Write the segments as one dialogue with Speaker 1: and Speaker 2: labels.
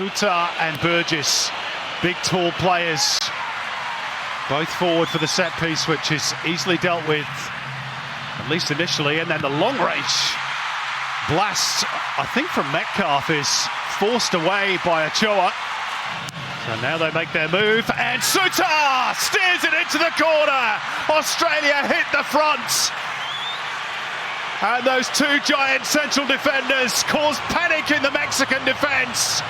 Speaker 1: Suta and Burgess, big tall players, both forward for the set piece, which is easily dealt with, at least initially. And then the long range blast, I think from Metcalf, is forced away by Ochoa. So now they make their move, and Suta steers it into the corner. Australia hit the front. And those two giant central defenders caused panic in the Mexican defence.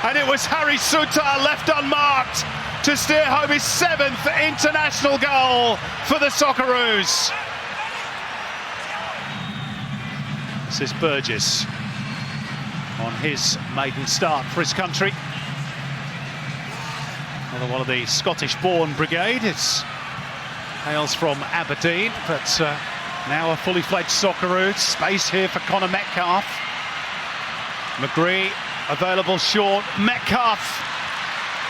Speaker 1: And it was Harry Suta left unmarked to steer home his 7th international goal for the Socceroos. This is Burgess on his maiden start for his country. Another one of the Scottish-born brigade. It hails from Aberdeen, but now a fully fledged Socceroos. Space here for Connor Metcalf. McGree available short. Metcalf.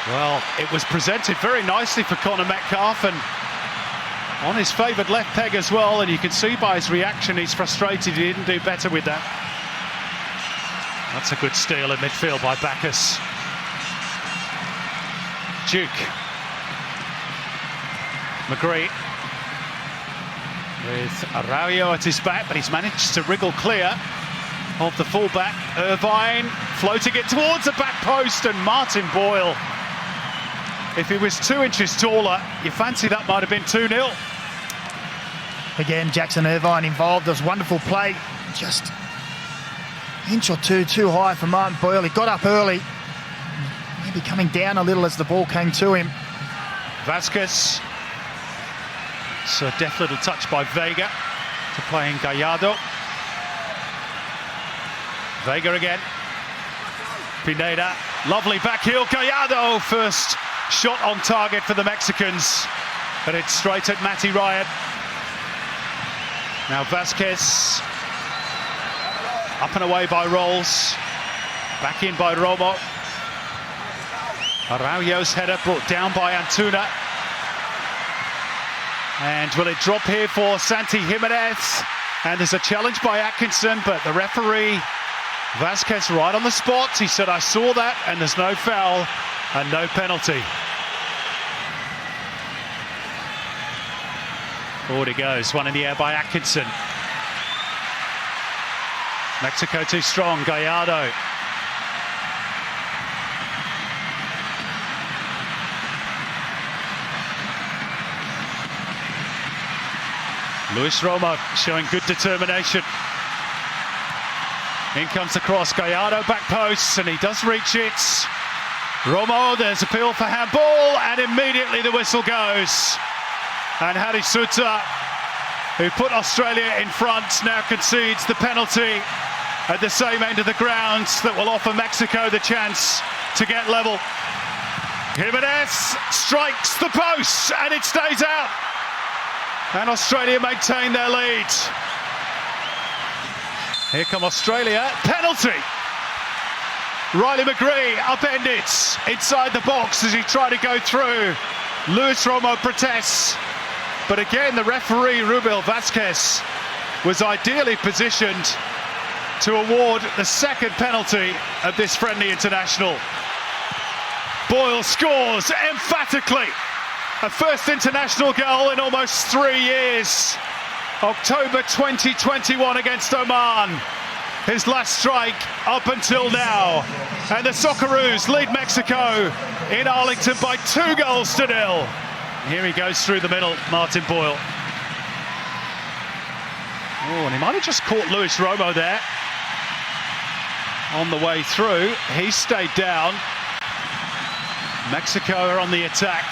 Speaker 1: Well, it was presented very nicely for Connor Metcalf, and on his favoured left peg as well. And you can see by his reaction he's frustrated he didn't do better with that. That's a good steal in midfield by Bacchus. Duke. McGree with Araujo at his back, but he's managed to wriggle clear of the fullback. Irvine floating it towards the back post, and Martin Boyle, if he was 2 inches taller, you fancy that might have been 2-0.
Speaker 2: Again, Jackson Irvine involved. There was wonderful play, just an inch or two too high for Martin Boyle. He got up early, maybe coming down a little as the ball came to him.
Speaker 1: Vasquez. So a deft little touch by Vega to play in Gallardo. Vega again. Pineda, lovely back heel. Gallardo, first shot on target for the Mexicans, but it's straight at Matty Ryan. Now Vasquez, up and away by Rolls, back in by Romo. Araujo's header brought down by Antuna. And will it drop here for Santi Jimenez? And there's a challenge by Atkinson, but the referee, Vasquez, right on the spot. He said, I saw that, and there's no foul and no penalty. Forward he goes, one in the air by Atkinson. Mexico too strong, Gallardo. Luis Romo showing good determination. In comes the cross, Gallardo back post, and he does reach it. Romo, there's appeal for handball, and immediately the whistle goes. And Harry Suta, who put Australia in front, now concedes the penalty at the same end of the ground that will offer Mexico the chance to get level. Jimenez strikes the post, and it stays out. And Australia maintain their lead. Here come Australia. Penalty. Riley McGree upended inside the box as he tried to go through. Luis Romo protests. But again, the referee, Rubel Vasquez, was ideally positioned to award the second penalty of this friendly international. Boyle scores emphatically. A first international goal in almost 3 years. October 2021 against Oman. His last strike up until now. And the Socceroos lead Mexico in Arlington by 2-0. Here he goes through the middle, Martin Boyle. Oh, and he might have just caught Luis Romo there. On the way through, he stayed down. Mexico are on the attack.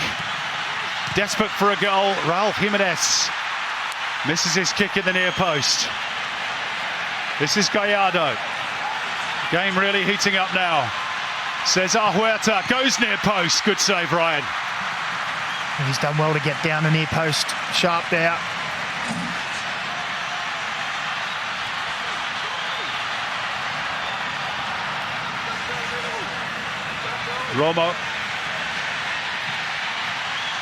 Speaker 1: Desperate for a goal, Raúl Jiménez misses his kick in the near post. This is Gallardo. Game really heating up now. Cesar Huerta goes near post. Good save, Ryan.
Speaker 2: And he's done well to get down the near post. Sharp there.
Speaker 1: Romo.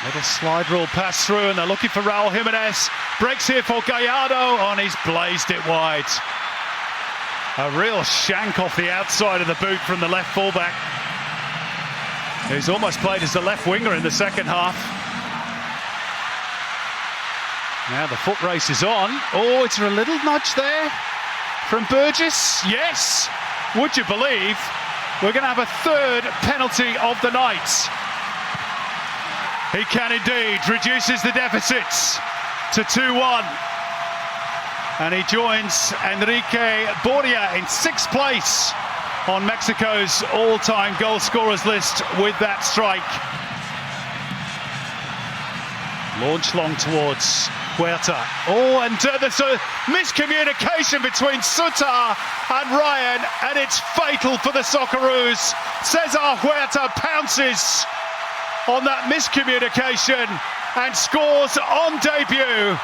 Speaker 1: Little slide rule pass through, and they're looking for Raúl Jiménez. Breaks here for Gallardo, and he's blazed it wide. A real shank off the outside of the boot from the left fullback. He's almost played as the left winger in the second half. Now the foot race is on. Oh, is there a little nudge there from Burgess? Yes. Would you believe we're going to have a third penalty of the night? He can indeed. Reduces the deficits to 2-1. And he joins Enrique Boria in 6th place on Mexico's all-time goal scorers list with that strike. Launch long towards Huerta. Oh, and there's a miscommunication between Sutar and Ryan, and it's fatal for the Socceroos. Cesar Huerta pounces on that miscommunication and scores on debut.